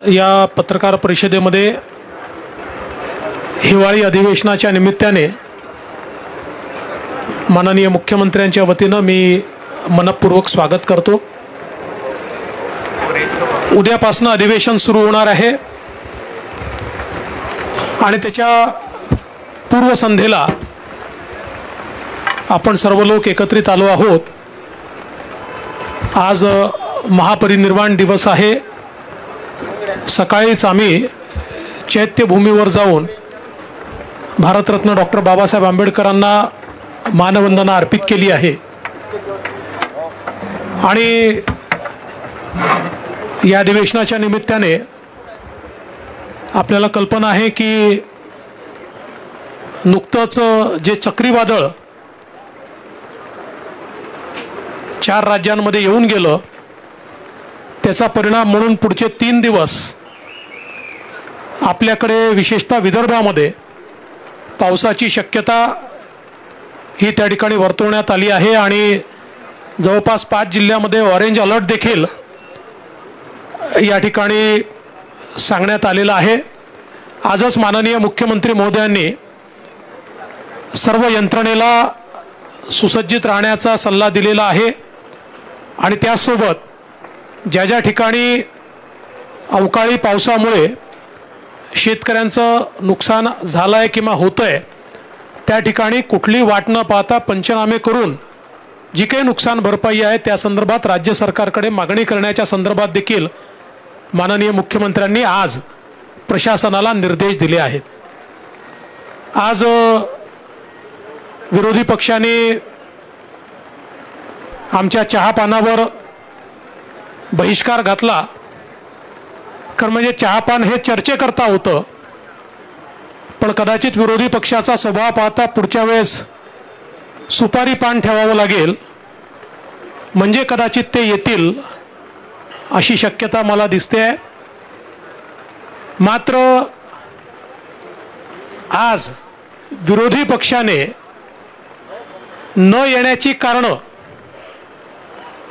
या पत्रकार परिषदेमध्ये हिवाळी अधिवेशनाच्या निमित्ताने माननीय मुख्यमंत्र्यांच्या वतीने मी मनपूर्वक स्वागत करतो। उद्यापासून अधिवेशन सुरू होणार आहे आणि त्याच्या पूर्वसंध्येला आपण सर्व लोक एकत्रित आलो आहोत। आज महापरिनिर्वाण दिवस आहे। सकाळीच आम्ही चैत्यभूमीवर जाऊन भारतरत्न डॉक्टर बाबासाहेब आंबेडकरांना मानवंदना अर्पित केली आहे आणि या अधिवेशनाच्या निमित्ताने आपल्याला कल्पना आहे की नुकतंच जे चक्रीवादळ 4 राज्यांमध्ये येऊन गेलं त्याचा परिणाम म्हणून पुढचे 3 दिवस आपल्याकडे विशेषतः विदर्भामध्ये पावसाची शक्यता ही त्या ठिकाणी वर्तवण्यात आली आहे आणि जवळपास 5 जिल्ह्यामध्ये ऑरेंज अलर्ट देखील या ठिकाणी सांगण्यात आलेला आहे। आजच माननीय मुख्यमंत्री महोदयांनी सर्व यंत्रणेला सुसज्जित राहण्याचा सल्ला दिलेला आहे आणि त्यासोबत ज्या ज्या ठिकाणी अवकाळी पावसामुळे शेतकऱ्यांचं नुकसान झालं आहे किंवा होतं आहे त्या ठिकाणी कुठली वाट न पाहता पंचनामे करून जी काही नुकसान भरपाई आहे त्या संदर्भात राज्य सरकारकडे मागणी करण्याच्या संदर्भात देखील माननीय मुख्यमंत्र्यांनी आज प्रशासनाला निर्देश दिले आहेत। आज विरोधी पक्षाने आमच्या चहापानावर बहिष्कार घातला कारण म्हणजे चहापान हे चर्चेकरता होतं, पण कदाचित विरोधी पक्षाचा स्वभाव पाहता पुढच्या वेळेस सुपारी पान ठेवावं लागेल म्हणजे कदाचित ते येतील अशी शक्यता मला दिसते आहे। मात्र आज विरोधी पक्षाने न येण्याची कारणं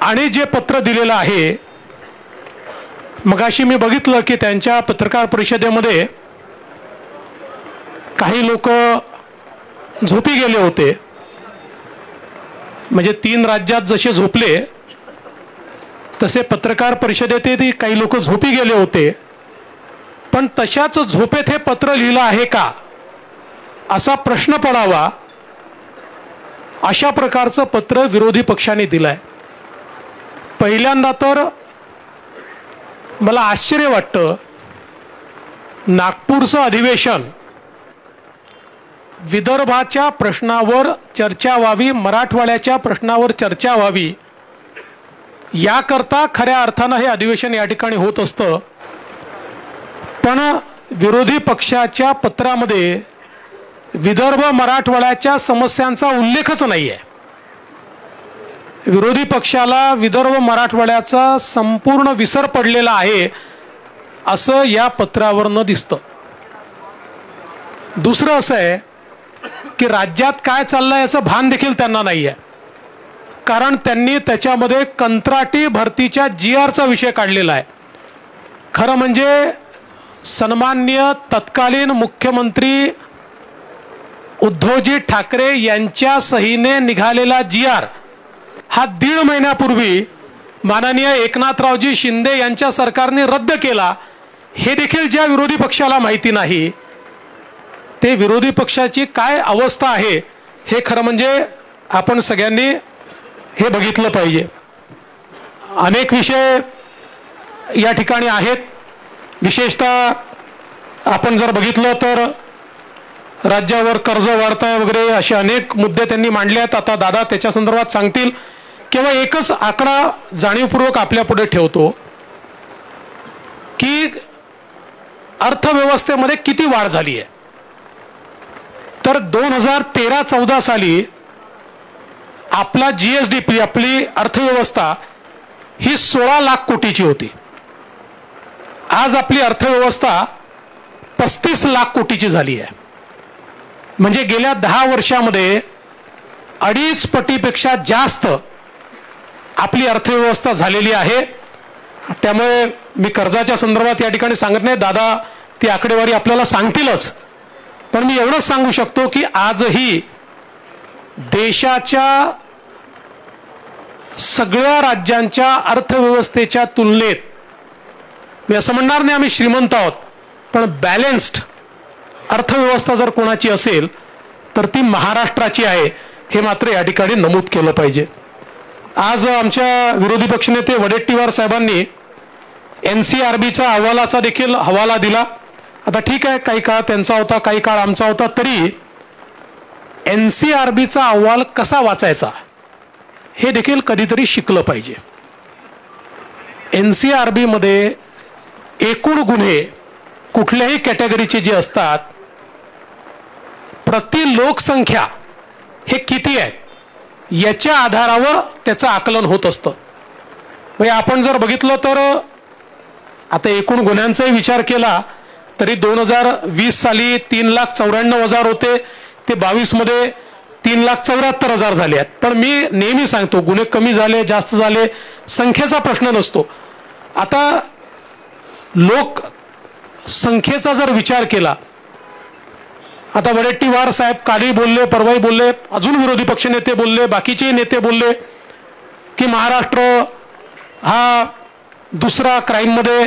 आणि जे पत्र दिलेलं आहे मगाशी मी बघितलं की त्यांच्या पत्रकार परिषदेमध्ये काही लोक झोपी गेले होते, म्हणजे 3 राज्यात जसे झोपले तसे पत्रकार परिषदेतही काही लोक झोपी गेले होते, पण तशाच झोपेत हे पत्र लिहिलं आहे का असा प्रश्न पडावा अशा प्रकारचं पत्र विरोधी पक्षाने दिलंय। पहिल्यांदा तर मला आश्चर्य वाटतं, नागपूरचं अधिवेशन विदर्भाच्या प्रश्नावर चर्चा व्हावी, मराठवाड्याच्या प्रश्नावर चर्चा व्हावी याकरता खऱ्या अर्थानं हे अधिवेशन या ठिकाणी होत असतं, पण विरोधी पक्षाच्या पत्रामध्ये विदर्भ मराठवाड्याच्या समस्यांचा उल्लेखच नाही आहे। विरोधी पक्षाला विदर्भ मराठवाड्याचा संपूर्ण विसर पडलेला आहे असं या पत्रावरनं दिसतं। दुसरं असं आहे की राज्यात काय चाललंय याचं भान देखील त्यांना नाही आहे, कारण त्यांनी त्याच्यामध्ये कंत्राटी भरतीच्या GRचा विषय काढलेला आहे। खरं म्हणजे सन्माननीय तत्कालीन मुख्यमंत्री उद्धवजी ठाकरे यांच्या सहीने निघालेला GR हा 1.5 महिन्यापूर्वी माननीय एकनाथरावजी शिंदे यांच्या सरकारने रद्द केला, हे देखील ज्या विरोधी पक्षाला माहिती नाही ते विरोधी पक्षाची काय अवस्था आहे हे खरं म्हणजे आपण सगळ्यांनी हे बघितलं पाहिजे। अनेक विषय या ठिकाणी आहेत, विशेषतः आपण जर बघितलं तर राज्यावर कर्ज वाढताय वगैरे असे अनेक मुद्दे त्यांनी मांडले आहेत। आता दादा त्याच्या संदर्भात सांगतील। केवळ एकच आकडा जाणीवपूर्वक आपल्या पुढे ठेवतो की अर्थव्यवस्थेमध्ये किती वाढ झाली आहे, तर 2013-14 साली आपला GSDP आपली अर्थव्यवस्था ही 16 लाख कोटीची होती। आज आपली अर्थव्यवस्था 35 लाख कोटीची झाली आहे, म्हणजे गेल्या 10 वर्षामध्ये 2.5 पटीपेक्षा जास्त आपली अर्थव्यवस्था झालेली आहे त्यामुळे मी कर्जाच्या संदर्भात या ठिकाणी सांगत नाही, दादा ती आकडेवारी आपल्याला सांगतीलच, पण मी एवढंच सांगू शकतो की आजही देशाच्या सगळ्या राज्यांच्या अर्थव्यवस्थेच्या तुलनेत मी असं म्हणणार नाही आम्ही श्रीमंत आहोत, पण बॅलन्स्ड अर्थव्यवस्था जर कोणाची असेल तर ती महाराष्ट्राची आहे, हे मात्र या ठिकाणी नमूद केलं पाहिजे. आज आमच्या विरोधी पक्षनेते वडेट्टीवार साहेबांनी NCRBच्या अहवालाचा देखील हवाला दिला. आता ठीक आहे, काही काळ त्यांचा होता, काही काळ आमचा होता, तरी NCRBचा अहवाल कसा वाचायचा हे देखील कधीतरी शिकलं पाहिजे. NCRB मध्ये एकूण गुन्हे कुठल्याही कॅटेगरीचे जे असतात, प्रति लोकसंख्या हे किती आहे याच्या आधारावर त्याचं आकलन होत असतं. म्हणजे आपण जर बघितलं तर आता एकूण गुन्ह्यांचाही विचार केला तरी 2020 साली 3,94,000 होते, ते 22 मध्ये 3,74,000 झाले आहेत. पण मी नेहमी सांगतो, गुन्हे कमी झाले जास्त झाले संख्येचा प्रश्न नसतो. आता लोक संख्येचा जर विचार केला, आता वडेट्टीवार साहेब कालही बोलले, परवाही बोलले, अजून विरोधी पक्ष नेते बोलले, बाकीचे नेते बोलले की महाराष्ट्र हा दुसरा क्राईम मध्ये,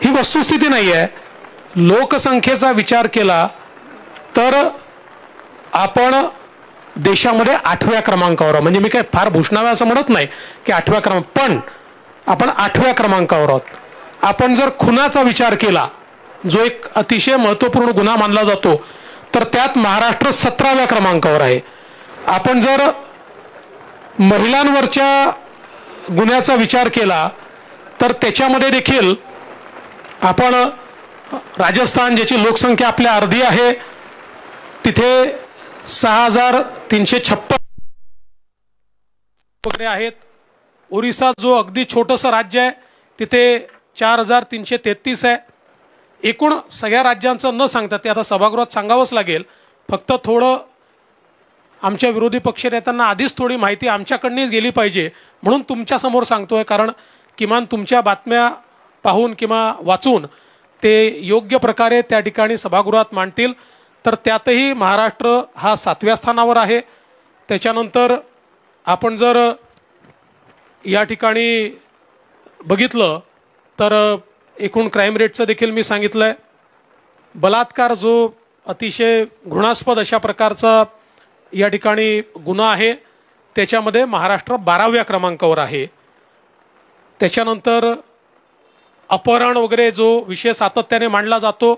ही वस्तुस्थिती नाही आहे. लोकसंख्येचा विचार केला तर आपण देशामध्ये 8व्या क्रमांकावर, म्हणजे मी काय फार भूषणावे असं म्हणत नाही की 8व्या क्रमांक, पण आपण 8व्या क्रमांकावर आहोत. आपण जर खुनाचा विचार केला, जो एक अतिशय महत्त्वपूर्ण गुन्हा मानला जातो, तर त्यात महाराष्ट्र 17व्या क्रमांकावर आहे. आपण जर महिलांवरच्या गुन्ह्याचा विचार केला तर त्याच्यामध्ये देखील आपण राजस्थान, ज्याची लोकसंख्या आपल्या अर्धी आहे, तिथे 6,356 वगैरे आहेत. ओरिसा, जो अगदी छोटंसं राज्य आहे, तिथे 4,333 आहे. एकूण सगळ्या राज्यांचं न सांगता, ते आता सभागृहात सांगावंच लागेल, फक्त थोडं आमच्या विरोधी पक्षनेत्यांना आधीच थोडी माहिती आमच्याकडनंच गेली पाहिजे म्हणून तुमच्यासमोर सांगतोय, कारण किमान तुमच्या बातम्या पाहून किंवा वाचून ते योग्य प्रकारे त्या ठिकाणी सभागृहात मांडतील. तर त्यातही महाराष्ट्र हा 7व्या स्थानावर आहे. त्याच्यानंतर आपण जर या ठिकाणी बघितलं तर एकूण क्राईम रेटचं देखील मी सांगितलं आहे. बलात्कार, जो अतिशय घृणास्पद अशा प्रकारचा या ठिकाणी गुन्हा आहे, त्याच्यामध्ये महाराष्ट्र 12व्या क्रमांकावर आहे. त्याच्यानंतर अपहरण वगैरे जो विषय सातत्याने मांडला जातो,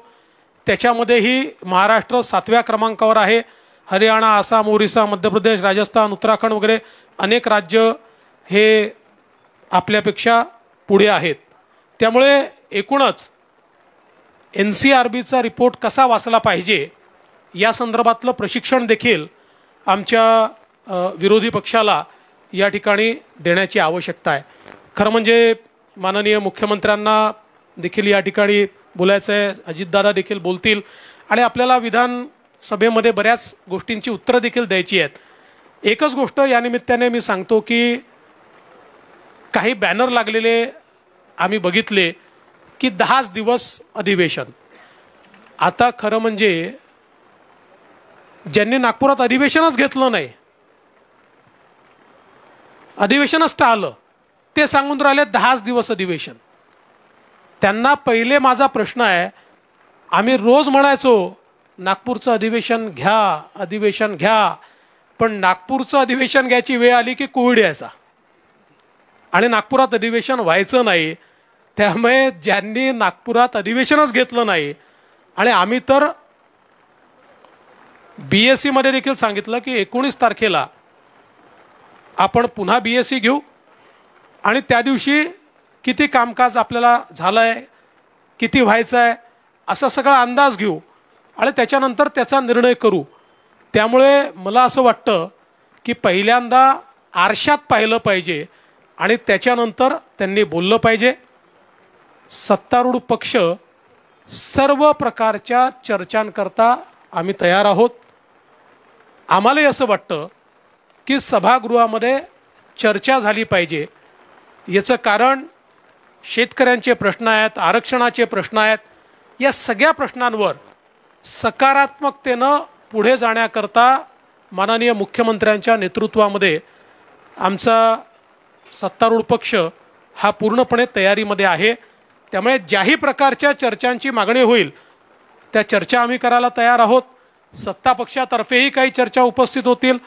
त्याच्यामध्येही महाराष्ट्र 7व्या क्रमांकावर आहे. हरियाणा, आसाम, ओरिसा, मध्य प्रदेश, राजस्थान, उत्तराखंड वगैरे अनेक राज्य हे आपल्यापेक्षा पुढे आहेत. त्यामुळे एकूणच NCRBचा रिपोर्ट कसा वाचला पाहिजे या संदर्भातलं प्रशिक्षण देखील आमच्या विरोधी पक्षाला या ठिकाणी देण्याची आवश्यकता आहे. खरं म्हणजे माननीय मुख्यमंत्र्यांना देखील या ठिकाणी बोलायचं आहे, अजितदादा देखील बोलतील आणि आपल्याला विधानसभेमध्ये बऱ्याच गोष्टींची उत्तरं देखील द्यायची आहेत. एकच गोष्ट या निमित्ताने मी सांगतो की काही बॅनर लागलेले आम्ही बघितले की 10 दिवस अधिवेशन. आता खरं म्हणजे ज्यांनी नागपुरात अधिवेशनच घेतलं नाही, अधिवेशनच टाळलं, ते सांगून राहिले 10 दिवस अधिवेशन. त्यांना पहिले माझा प्रश्न आहे, आम्ही रोज म्हणायचो नागपूरचं अधिवेशन घ्या, अधिवेशन घ्या, पण नागपूरचं अधिवेशन घ्यायची वेळ आली की कोविड यायचा आणि नागपुरात अधिवेशन व्हायचं नाही. त्यामुळे ज्यांनी नागपुरात अधिवेशनच घेतलं नाही, आणि आम्ही तर BSc मध्ये देखील सांगितलं की 19 तारखेला आपण पुन्हा BSc घेऊ आणि त्या दिवशी किती कामकाज आपल्याला झालंय, किती व्हायचं आहे, असा सगळा अंदाज घेऊ आणि त्याच्यानंतर त्याचा निर्णय करू. त्यामुळे मला असं वाटतं की पहिल्यांदा आरशात पाहिलं पाहिजे आणि त्याच्यानंतर त्यांनी बोललं पाहिजे. सत्तारूढ पक्ष सर्व प्रकारच्या चर्चांकरता आम्ही तयार आहोत. आम्हालाही असं वाटतं की सभागृहामध्ये चर्चा झाली पाहिजे याचं कारण शेतकऱ्यांचे प्रश्न आहेत, आरक्षणाचे प्रश्न आहेत. या सगळ्या प्रश्नांवर सकारात्मकतेनं पुढे जाण्याकरता माननीय मुख्यमंत्र्यांच्या नेतृत्वामध्ये आमचा सत्तारूढ पक्ष हा पूर्णपणे तयारीमध्ये आहे. त्यामुळे ज्याही प्रकारच्या चर्चांची मागणी होईल त्या चर्चा आम्ही करायला तयार आहोत. सत्ता पक्षातर्फेही काही चर्चा उपस्थित होतील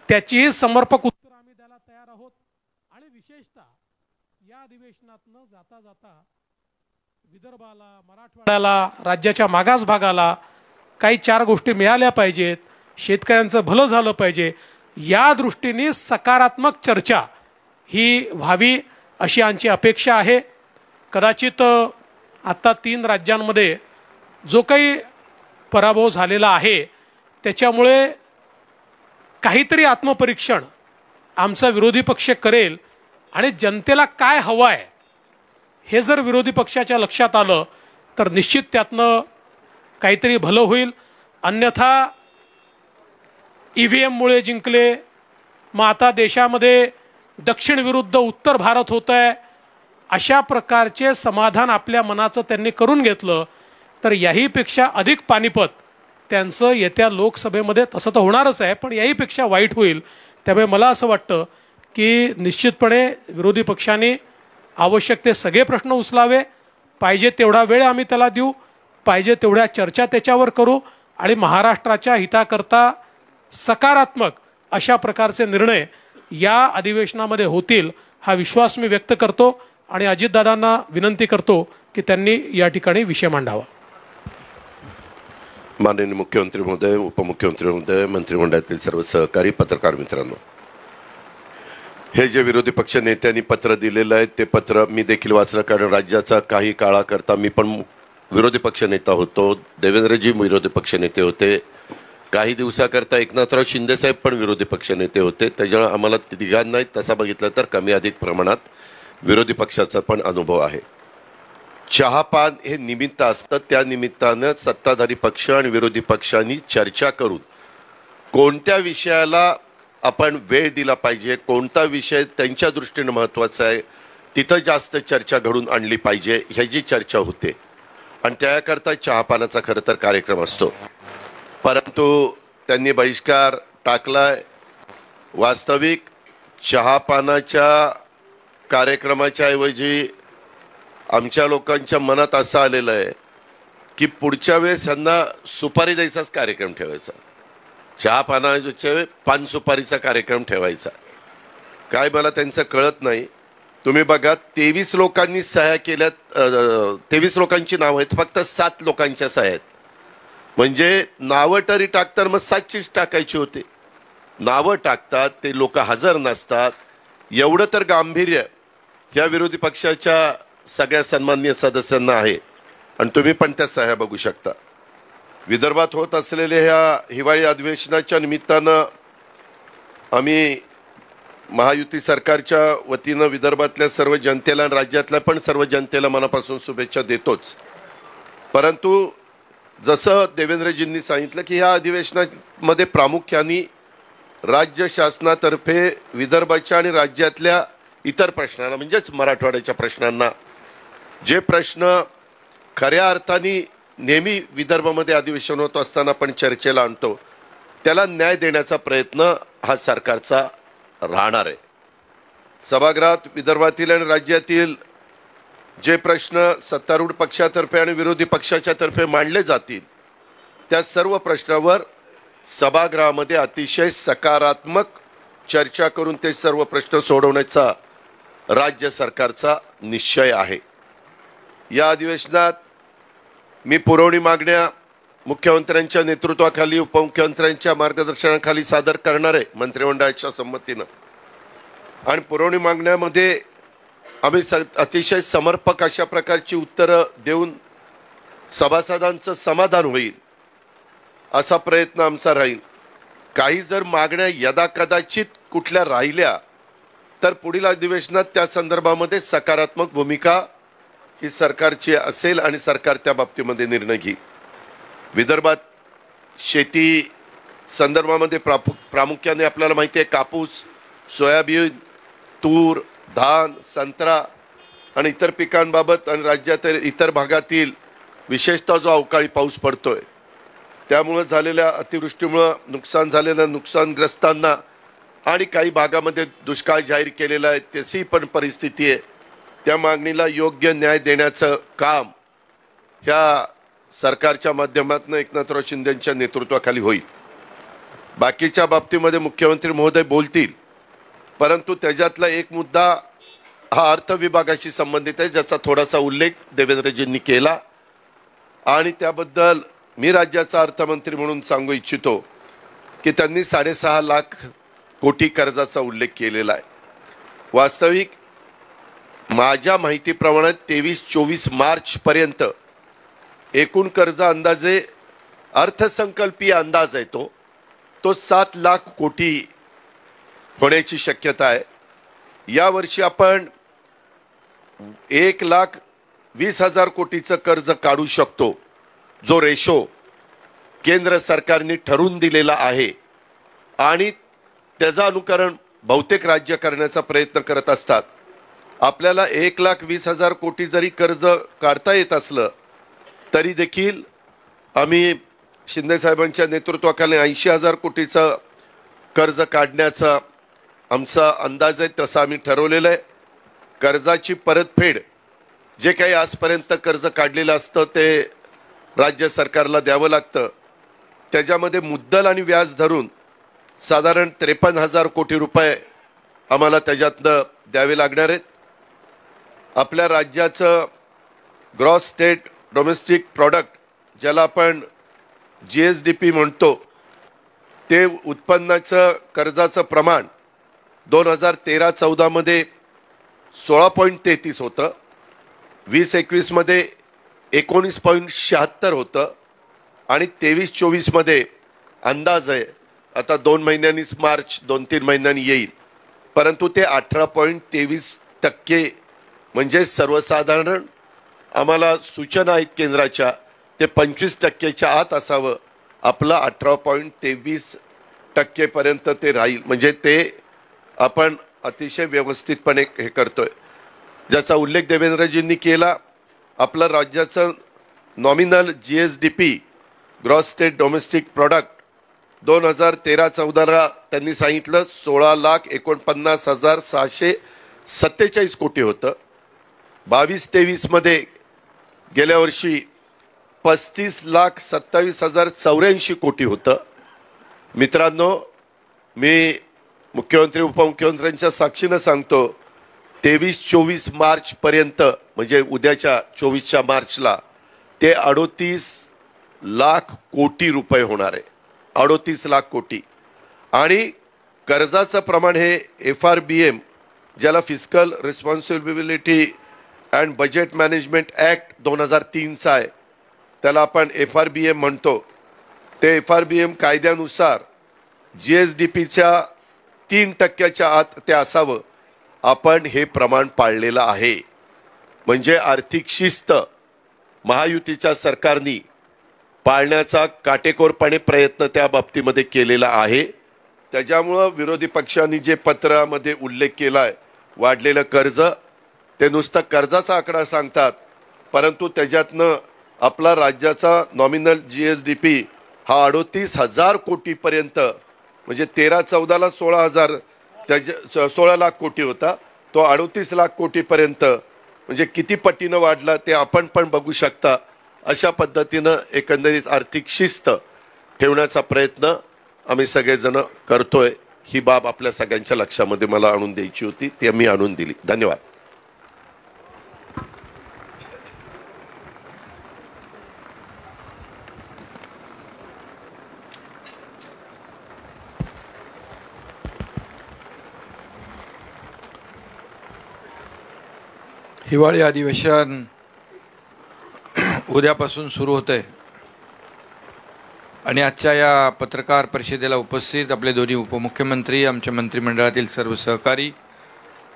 त्याचीही समर्पक उत्तर आम्ही द्यायला तयार आहोत. आणि विशेषतः या अधिवेशनातनं जाता जाता विदर्भाला, मराठवाड्याला, राज्याच्या मागास भागाला काही 4 गोष्टी मिळाल्या पाहिजेत, शेतकऱ्यांचं भलं झालं पाहिजे, या दृष्टीने सकारात्मक चर्चा ही व्हावी अशी आमची अपेक्षा आहे. कदाचित आता 3 राज्यांमध्ये जो काही पराभव झालेला आहे त्याच्यामुळे काहीतरी आत्मपरीक्षण आमचा विरोधी पक्ष करेल आणि जनतेला काय हवं आहे हे जर विरोधी पक्षाच्या लक्षात आलं तर निश्चित त्यातनं काहीतरी भलं होईल. अन्यथा EVMमुळे जिंकले, मग आता देशामध्ये दक्षिण विरुद्ध उत्तर भारत होत आहे, अशा प्रकारचे समाधान आपल्या मनाचं त्यांनी करून घेतलं तर याहीपेक्षा अधिक पानिपत त्यांचं येत्या लोकसभेमध्ये, तसं तर होणारच आहे पण याहीपेक्षा वाईट होईल. त्यामुळे मला असं वाटतं की निश्चितपणे विरोधी पक्षांनी आवश्यक ते सगळे प्रश्न उचलावे, पाहिजे तेवढा वेळ आम्ही त्याला देऊ, पाहिजे तेवढ्या चर्चा त्याच्यावर करू आणि महाराष्ट्राच्या हिताकरता सकारात्मक अशा प्रकारचे निर्णय या अधिवेशनामध्ये होतील हा विश्वास मी व्यक्त करतो. आणि अजितदादांना विनंती करतो की त्यांनी या ठिकाणी विषय मांडावा. माननीय मुख्यमंत्री महोदय, उपमुख्यमंत्री महोदय, मंत्रिमंडळातील सर्व सहकारी, पत्रकार मित्रांनो, हे जे विरोधी पक्ष नेत्यांनी पत्र दिलेलं आहे ते पत्र मी देखील वाचलं. कारण राज्याचा काही काळाकरता मी पण विरोधी पक्ष नेता होतो, देवेंद्रजी विरोधी पक्ष नेते होते, काही दिवसाकरता एकनाथराव शिंदे साहेब पण विरोधी पक्ष नेते होते. त्याच्यामुळे आम्हाला तिघांनाही तसा बघितलं तर कमी अधिक प्रमाणात विरोधी पक्षाचा पण अनुभव आहे. चहापान हे निमित्त असतं, त्या निमित्तानं सत्ताधारी पक्ष आणि विरोधी पक्षांनी चर्चा करून कोणत्या विषयाला आपण वेळ दिला पाहिजे, कोणता विषय त्यांच्या दृष्टीने महत्त्वाचा आहे, तिथं जास्त चर्चा घडून आणली पाहिजे ह्याची चर्चा होते. आणि त्याकरता चहापानाचा खरं तर कार्यक्रम असतो, परंतु त्यांनी बहिष्कार टाकलाय. वास्तविक चहापानाच्या कार्यक्रमाच्या ऐवजी आमच्या लोकांच्या मनात असं आलेलं आहे की पुढच्या वेळेस यांना सुपारी द्यायचाच कार्यक्रम ठेवायचा, चहापानाच्या पान सुपारीचा कार्यक्रम ठेवायचा. काय मला त्यांचं कळत नाही. तुम्ही बघा 23 लोकांनी सह्या केल्यात, 23 लोकांची नावं आहेत, फक्त 7 लोकांच्या सह्या आहेत. म्हणजे नावं तरी टाकतात मग 7चीच टाकायची होती. नावं टाकतात ते लोक हजर नसतात. एवढं तर गांभीर्य या विरोधी पक्षाच्या सगळ्या सन्माननीय सदस्यांना आहे आणि तुम्ही पण त्या सह्या बघू शकता. विदर्भात होत असलेल्या ह्या हिवाळी अधिवेशनाच्या निमित्तानं आम्ही महायुती सरकारच्या वतीनं विदर्भातल्या सर्व जनतेला आणि राज्यातल्या पण सर्व जनतेला मनापासून शुभेच्छा देतोच. परंतु जसं देवेंद्रजींनी सांगितलं की ह्या अधिवेशनामध्ये प्रामुख्याने राज्य शासनातर्फे विदर्भाच्या आणि राज्यातल्या इतर प्रश्नांना म्हणजेच मराठवाड्याच्या प्रश्नांना, जे प्रश्न खऱ्या अर्थाने नेहमी विदर्भामध्ये अधिवेशन होत असताना आपण चर्चेला आणतो, त्याला न्याय देण्याचा प्रयत्न हा सरकारचा राहणार आहे. सभागृहात विदर्भातील आणि राज्यातील जे प्रश्न सत्तारूढ पक्षातर्फे आणि विरोधी पक्षाच्या तर्फे मांडले जातील त्या सर्व प्रश्नावर सभागृहामध्ये अतिशय सकारात्मक चर्चा करून ते सर्व प्रश्न सोडवण्याचा राज्य सरकारचा निश्चय आहे. या अधिवेशनात मी पुरवणी मागण्या मुख्यमंत्र्यांच्या नेतृत्वाखाली, उपमुख्यमंत्र्यांच्या मार्गदर्शनाखाली सादर करणार आहे मंत्रिमंडळाच्या संमतीनं. आणि पुरवणी मागण्यामध्ये आम्ही अतिशय समर्पक अशा प्रकारची उत्तरं देऊन सभासदांचं समाधान होईल असा प्रयत्न आमचा राहील. काही जर मागण्या यदाकदाचित कुठल्या राहिल्या तर पुढील अधिवेशनात त्या संदर्भामध्ये सकारात्मक भूमिका ही सरकारची असेल आणि सरकार त्या बाबतीमध्ये निर्णय घेईल. विदर्भात शेती संदर्भामध्ये प्रामुख्याने आपल्याला माहिती आहे कापूस, सोयाबीन, तूर, धान, संत्रा आणि इतर पिकांबाबत आणि राज्यातील इतर भागातील विशेषतः जो अवकाळी पाऊस पडतोय त्यामुळे झालेल्या अतिवृष्टीमुळे नुकसान झालेल्या नुकसानग्रस्तांना आणि काही भागामध्ये दुष्काळ जाहीर केलेला आहे त्याची पण परिस्थिती आहे, त्या मागणीला योग्य न्याय देण्याचं काम ह्या सरकारच्या माध्यमातून एकनाथराव शिंदेच्या नेतृत्वाखाली होईल. बाकीच्या बाबतीमध्ये मुख्यमंत्री महोदय बोलतील, परंतु त्याच्यातला एक मुद्दा हा अर्थ विभागाशी संबंधित आहे ज्याचा थोडासा उल्लेख देवेंद्रजींनी केला आणि त्याबद्दल मी राज्याचा अर्थमंत्री म्हणून सांगू इच्छितो की त्यांनी 6.5 लाख कोटी कर्जाचा उल्लेख केलेला आहे. वास्तविक माझ्या माहितीप्रमाणे 23-24 मार्च पर्यंत एकूण कर्ज अंदाजे अर्थसंकल्पीय अंदाज आहे तो 7 लाख कोटी होण्याची शक्यता आहे. यावर्षी आपण 1,20,000 कोटीचं कर्ज काढू शकतो, जो रेशो केंद्र सरकारने ठरवून दिलेला आहे आणि त्याचं अनुकरण बहुतेक राज्य करण्याचा प्रयत्न करत असतात. आपल्याला 1,20,000 कोटी जरी कर्ज काढता येत असलं तरी देखील आम्ही शिंदे साहेबांच्या नेतृत्वाखाली 80,000 कोटीचं कर्ज काढण्याचा आमचा अंदाज आहे, तसं आम्ही ठरवलेलं आहे. कर्जाची परतफेड जे काही आजपर्यंत कर्ज काढलेलं असतं ते राज्य सरकारला द्यावं लागतं. त्याच्यामध्ये मुद्दल आणि व्याज धरून साधारण 53,000 कोटी रुपये आम्हाला त्याच्यातनं द्यावे लागणार आहेत. आपल्या राज्याचं ग्रॉस स्टेट डोमेस्टिक प्रॉडक्ट ज्याला आपण GSDP म्हणतो ते उत्पन्नाचं कर्जाचं प्रमाण 2013-14 मध्ये 16.33 होतं, 20-21 मध्ये 19.76 होतं आणि 23-24 मध्ये अंदाज आहे आता 2 महिन्यांनीच मार्च 2-3 महिन्यांनी येईल, परंतु ते 18.23% म्हणजे सर्वसाधारण आम्हाला सूचना आहेत केंद्राच्या ते 25%च्या आत असावं. आपलं 18.23% पर्यंत ते राहील, म्हणजे ते आपण अतिशय व्यवस्थितपणे हे करतोय. ज्याचा उल्लेख देवेंद्रजींनी केला, आपलं राज्याचं nominal GSDP gross state domestic product 2013-14 त्यांनी सांगितलं 16,49,647 कोटी होतं. 22-23 मध्ये गेल्या वर्षी 35,27,084 कोटी होतं. मित्रांनो, मी मुख्यमंत्री उपमुख्यमंत्र्यांच्या साक्षीनं सांगतो 23-24 मार्च पर्यंत म्हणजे उद्याच्या 24 मार्चला ते 38 लाख कोटी रुपये होणार आहे. 38 लाख कोटी. आणि कर्जाचं प्रमाण हे FRBM ज्याला fiscal responsibility and budget management act 2003चा आहे, त्याला आपण FRBM म्हणतो. ते FRBM कायद्यानुसार GSDPच्या 3% आत ते असावं. आपण हे प्रमाण पाळलेलं आहे, म्हणजे आर्थिक शिस्त महायुतीच्या सरकारने पाळण्याचा काटेकोरपणे प्रयत्न त्या बाबतीमध्ये केलेला आहे. त्याच्यामुळं विरोधी पक्षांनी जे पत्रामध्ये उल्लेख केला आहे वाढलेलं कर्ज, ते नुसतं कर्जाचा आकडा सांगतात, परंतु त्याच्यातनं आपला राज्याचा नॉमिनल GSDP हा 38,000 कोटीपर्यंत म्हणजे 13-14ला 16 लाख कोटी होता, तो 38 लाख कोटीपर्यंत म्हणजे किती पटीनं वाढला ते आपण पण बघू शकता. अशा पद्धतीनं एकंदरीत आर्थिक शिस्त ठेवण्याचा प्रयत्न आम्ही सगळेजण करतोय. ही बाब आपल्या सगळ्यांच्या लक्षामध्ये मला आणून द्यायची होती, ती मी आणून दिली. धन्यवाद. हिवाळी अधिवेशन उद्यापासून सुरू होतंय आणि आजच्या या पत्रकार परिषदेला उपस्थित आपले दोन्ही उपमुख्यमंत्री, आमच्या मंत्रिमंडळातील सर्व सहकारी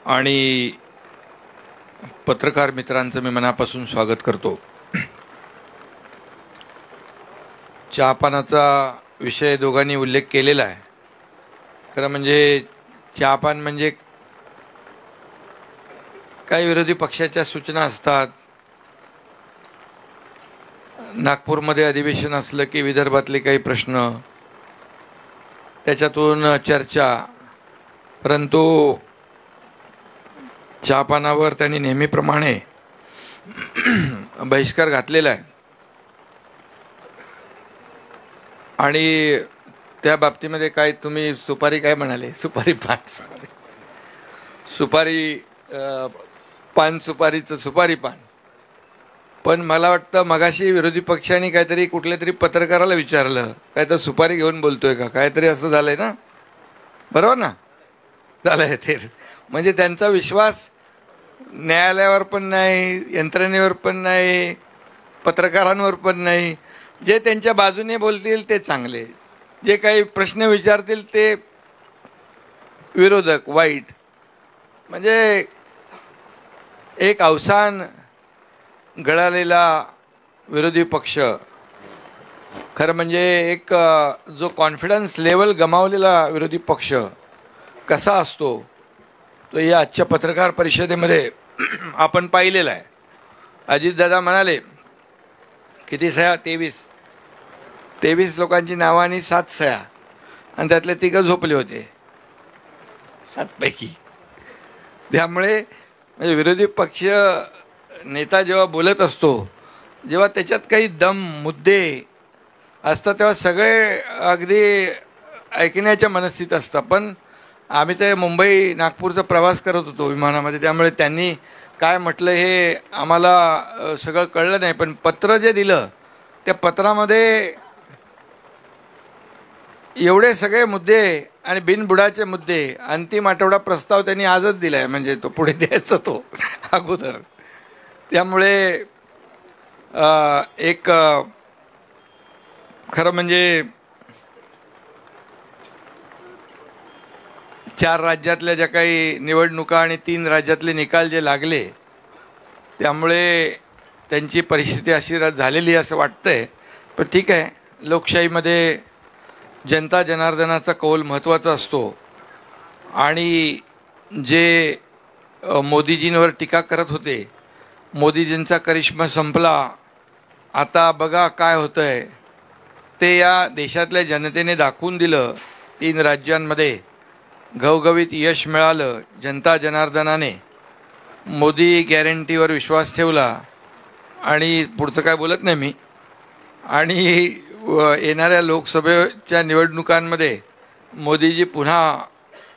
आणि पत्रकार मित्रांचं मी मनापासून स्वागत करतो. चहापानाचा विषय दोघांनी उल्लेख केलेला आहे. खरं म्हणजे चहापान म्हणजे काही विरोधी पक्षाच्या सूचना असतात. नागपूरमध्ये अधिवेशन असलं की विदर्भातले काही प्रश्न, त्याच्यातून चर्चा. परंतु चहापानावर त्यांनी नेहमीप्रमाणे बहिष्कार घातलेला आहे आणि त्या बाबतीमध्ये काय तुम्ही सुपारी काय म्हणाले, सुपारी पान, सुपारी पान, सुपारीचं सुपारी पान. पण मला वाटतं मगाशी विरोधी पक्षांनी काहीतरी कुठल्या तरी पत्रकाराला विचारलं, काय तर सुपारी घेऊन बोलतोय का, काहीतरी असं झालंय ना, बरोबर ना, झालंय ते. म्हणजे त्यांचा विश्वास न्यायालयावर पण नाही, यंत्रणेवर पण नाही, पत्रकारांवर पण नाही. जे त्यांच्या बाजूने बोलतील ते चांगले, जे काही प्रश्न विचारतील ते विरोधक वाईट. म्हणजे एक अवसान गळालेला विरोधी पक्ष, खरं म्हणजे एक जो कॉन्फिडन्स लेवल गमावलेला विरोधी पक्ष कसा असतो तो या आजच्या पत्रकार परिषदेमध्ये आपण पाहिलेला आहे. अजितदादा म्हणाले किती सह्या, 23 लोकांची नावं आणि 7 सह्या, आणि त्यातले 3 झोपले होते 7 पैकी. त्यामुळे म्हणजे विरोधी पक्ष नेता जेव्हा बोलत असतो, जेव्हा त्याच्यात काही दम मुद्दे असतात, तेव्हा सगळे अगदी ऐकण्याच्या मनस्थितीत असतात. पण आम्ही ते मुंबई नागपूरचा प्रवास करत होतो विमानामध्ये, त्यामुळे त्यांनी काय म्हटलं हे आम्हाला सगळं कळलं नाही. पण पत्र जे दिलं त्या पत्रामध्ये एवढे सगळे मुद्दे आणि बिनबुडाचे मुद्दे, अंतिम आठवडा प्रस्ताव त्यांनी आजच दिला आहे, म्हणजे तो पुढे द्यायचा तो अगोदर. त्यामुळे एक खरं म्हणजे 4 राज्यातल्या ज्या काही निवडणुका आणि 3 राज्यातले निकाल जे लागले, त्यामुळे त्यांची परिस्थिती अशी झालेली असं वाटतंय. पण ठीक आहे, लोकशाहीमध्ये जनता जनार्दनाचा कौल महत्त्वाचा असतो. आणि जे मोदीजींवर टीका करत होते, मोदीजींचा करिश्मा संपला, आता बघा काय होतंय, ते या देशातल्या जनतेने दाखवून दिलं. 3 राज्यांमध्ये घवघवीत यश मिळालं. जनता जनार्दनाने मोदी गॅरंटीवर विश्वास ठेवला आणि पुढचं काय बोलत नाही मी. आणि येणाऱ्या लोकसभेच्या निवडणुकांमध्ये मोदीजी पुन्हा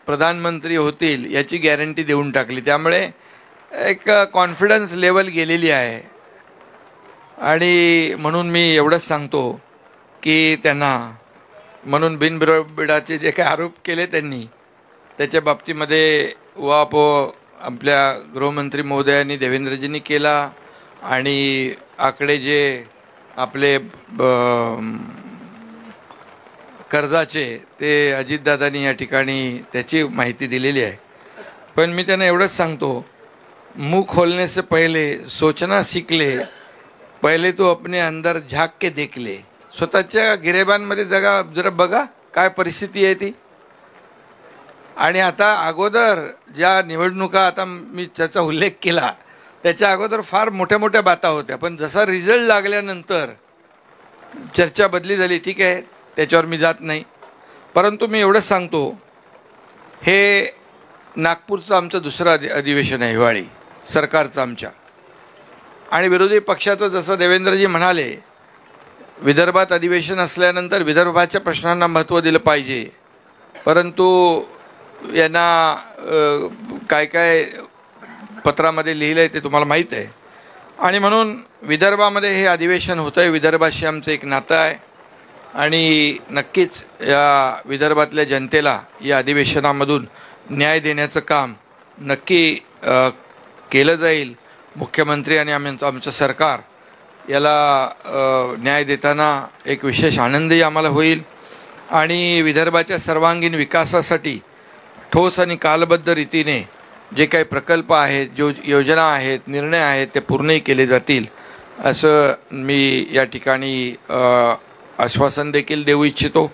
प्रधानमंत्री होतील याची गॅरंटी देऊन टाकली. त्यामुळे एक कॉन्फिडन्स लेवल गेलेली आहे. आणि म्हणून मी एवढंच सांगतो की त्यांना म्हणून बिनबिडाचे जे काही आरोप केले त्यांनी, त्याच्या बाबतीमध्ये उहापोह आपल्या गृहमंत्री महोदयांनी देवेंद्रजींनी केला. आणि आकडे जे आपले कर्जाचे ते अजितदादांनी या ठिकाणी त्याची माहिती दिलेली आहे. पण मी त्यांना एवढंच सांगतो, मुंह खोलने से पहले सोचना सीख ले, पहिले तो अपने अंदर झाक के देख ले. स्वतःच्या गिरेबांमध्ये जरा बघा काय परिस्थिती आहे ती. आणि आता अगोदर ज्या निवडणुका आता मी त्याचा उल्लेख केला, त्याच्या अगोदर फार मोठ्या मोठ्या बाता होत्या. पण जसा रिझल्ट लागल्यानंतर चर्चा बदली झाली. ठीक आहे, त्याच्यावर मी जात नाही. परंतु मी एवढंच सांगतो, हे नागपूरचं आमचं दुसरं अधिवेशन आहे हिवाळी सरकारचं आमच्या. आणि विरोधी पक्षाचं जसं देवेंद्रजी म्हणाले, विदर्भात अधिवेशन असल्यानंतर विदर्भाच्या प्रश्नांना महत्त्व दिलं पाहिजे. परंतु यांना काय काय पत्रामध्ये लिहिलं आहे ते तुम्हाला माहीत आहे. आणि म्हणून विदर्भामध्ये हे अधिवेशन होतं आहे. विदर्भाशी आमचं एक नातं आहे आणि नक्कीच या विदर्भातल्या जनतेला या अधिवेशनामधून न्याय देण्याचं काम नक्की केलं जाईल. मुख्यमंत्री आणि आमचं सरकार याला न्याय देताना एक विशेष आनंदही आम्हाला होईल. आणि विदर्भाच्या सर्वांगीण विकासासाठी ठोस आणि कालबद्ध रीतीने जे काही प्रकल्प आहेत, जो योजना आहेत, निर्णय आहेत, ते पूर्णही केले जातील असं मी या ठिकाणी आश्वासन देखील देऊ इच्छितो.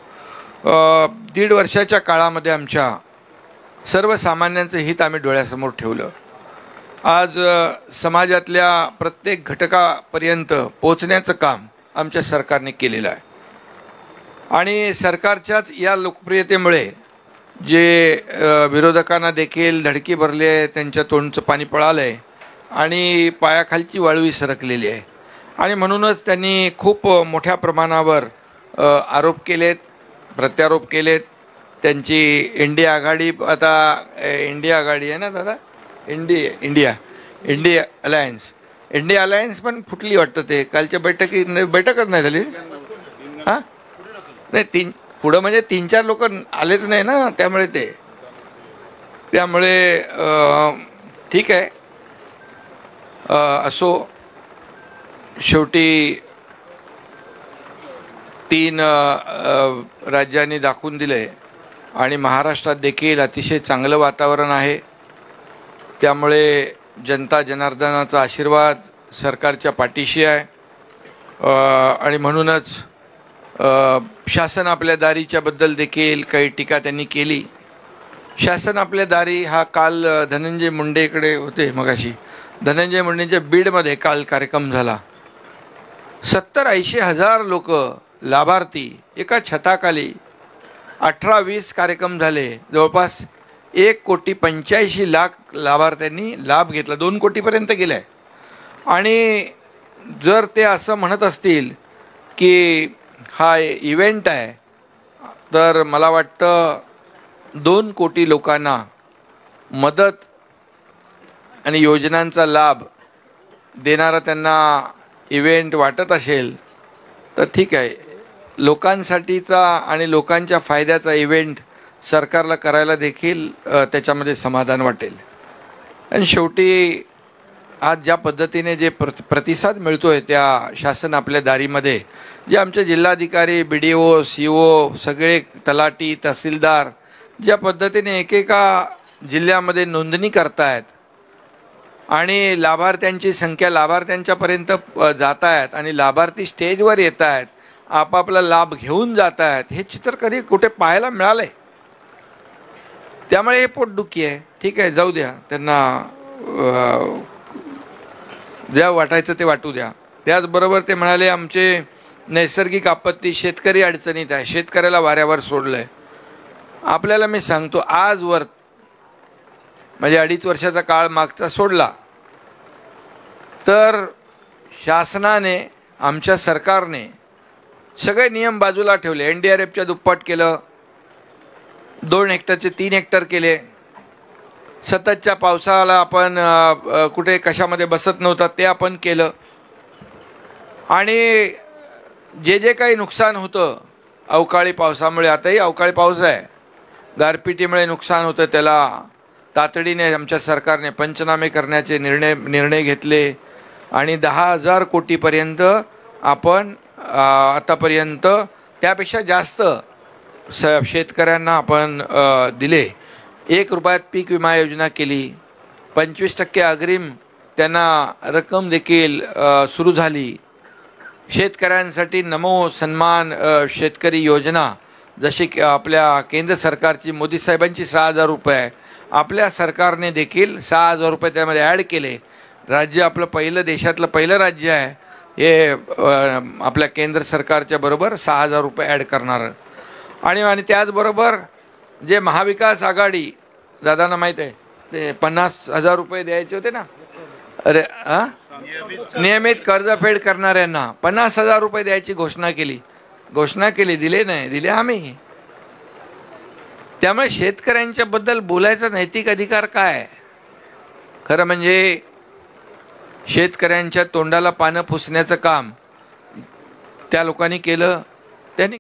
1.5 वर्षाच्या काळामध्ये आमच्या सर्वसामान्यांचं हित आम्ही डोळ्यासमोर ठेवलं. आज समाजातल्या प्रत्येक घटकापर्यंत पोहोचण्याचं काम आमच्या सरकारने केलेलं आहे आणि सरकारच्याच या लोकप्रियतेमुळे जे विरोधकांना देखील धडकी भरली आहे, त्यांच्या तोंडचं पाणी पळालं आहे आणि पायाखालची वाळवी सरकलेली आहे आणि म्हणूनच त्यांनी खूप मोठ्या प्रमाणावर आरोप केलेत, प्रत्यारोप केलेत. त्यांची इंडिया आघाडी, आता इंडिया आघाडी आहे ना दादा, इंडिया अलायन्स पण फुटली वाटतं. ते कालच्या बैठकच नाही झाली. हां नाही, पुढं म्हणजे 3-4 लोक आलेच नाही ना, त्यामुळे ठीक आहे. असो, शेवटी 3 राज्यांनी दाखवून दिले आणि महाराष्ट्रात देखील अतिशय चांगलं वातावरण आहे. त्यामुळे जनता जनार्दनाचा आशीर्वाद सरकारच्या पाठीशी आहे आणि म्हणूनच शासन आपल्या दारीच्या बद्दल देखील काही टीका त्यांनी केली. शासन आपल्या दारी हा काल धनंजय मुंडेकडे होते, मगाशी धनंजय मुंडेंच्या बीडमध्ये काल कार्यक्रम झाला. 70-80 हजार लोक लाभार्थी एका छताखाली, 18-20 कार्यक्रम झाले, जवळपास 1,85,00,000 लाभार्थ्यांनी लाभ घेतला. 2 कोटीपर्यंत गेलाय. आणि जर ते असं म्हणत असतील की हा इव्हेंट आहे, तर मला वाटतं 2 कोटी लोकांना मदत आणि योजनांचा लाभ देणारा त्यांना इव्हेंट वाटत असेल तर ठीक आहे. लोकांसाठीचा आणि लोकांच्या फायद्याचा इव्हेंट सरकारला करायला देखील त्याच्यामध्ये समाधान वाटेल. आणि शेवटी आज ज्या पद्धतीने जे प्रतिसाद मिळतोय त्या शासन आपल्या दारीमध्ये, जे आमचे जिल्हाधिकारी, BDO, CO, सगळे तलाठी, तहसीलदार ज्या पद्धतीने एकेका जिल्ह्यामध्ये नोंदणी करतायत आणि लाभार्थ्यांची संख्या लाभार्थ्यांच्यापर्यंत जात आहेत आणि लाभार्थी स्टेजवर येत आहेत, आपापला लाभ घेऊन जात आहेत, हे चित्र कधी कुठे पाहायला मिळालंय. त्यामुळे हे पोटदुखी आहे. ठीक आहे, जाऊ द्या, त्यांना ज्या वाटायचं ते वाटू द्या. त्याचबरोबर ते म्हणाले आमचे नैसर्गिक आपत्ती, शेतकरी अडचणीत आहे, शेतकऱ्याला वाऱ्यावर सोडलंय. आपल्याला मी सांगतो, आजवर म्हणजे 2.5 वर्षाचा काळ मागचा सोडला तर शासनाने, आमच्या सरकारने सगळे नियम बाजूला ठेवले. NDRFच्या दुप्पट केलं, 2 हेक्टरचे 3 हेक्टर केले. सततच्या पावसाला आपण कुठे कशामध्ये बसत नव्हता ते आपण केलं. आणि जे काही नुकसान होतं अवकाळी पावसामुळे, आताही अवकाळी पाऊस आहे, गारपिटीमुळे नुकसान होतं, त्याला तातडीने आमच्या सरकारने पंचनामे करण्याचे निर्णय घेतले आणि 10,000 कोटीपर्यंत आपण आतापर्यंत त्यापेक्षा जास्त शेतकऱ्यांना आपण दिले. 1 रुपयात पीक विमा योजना केली. 25% अग्रिम त्यांना रक्कम देखील सुरू झाली. शेतकऱ्यांसाठी नमो सन्मान शेतकरी योजना, जशी की आपल्या केंद्र सरकारची मोदी साहेबांची 6,000 रुपये, आपल्या सरकारने देखील 6,000 रुपये त्यामध्ये ॲड केले. राज्य आपलं पहिलं, देशातलं पहिलं राज्य आहे हे आपल्या केंद्र सरकारच्या बरोबर 6,000 रुपये ॲड करणार. आणि त्याचबरोबर जे महाविकास आघाडी, दादांना माहीत आहे, ते 50,000 रुपये द्यायचे होते ना, अरे नियमित कर्जफेड करणाऱ्यांना 50,000 रुपये द्यायची घोषणा केली, दिले नाही, दिले आम्ही. त्यामुळे शेतकऱ्यांच्या बद्दल बोलायचा नैतिक अधिकार काय? खरं म्हणजे शेतकऱ्यांच्या तोंडाला पानं पुसण्याचं काम त्या लोकांनी केलं. त्यांनी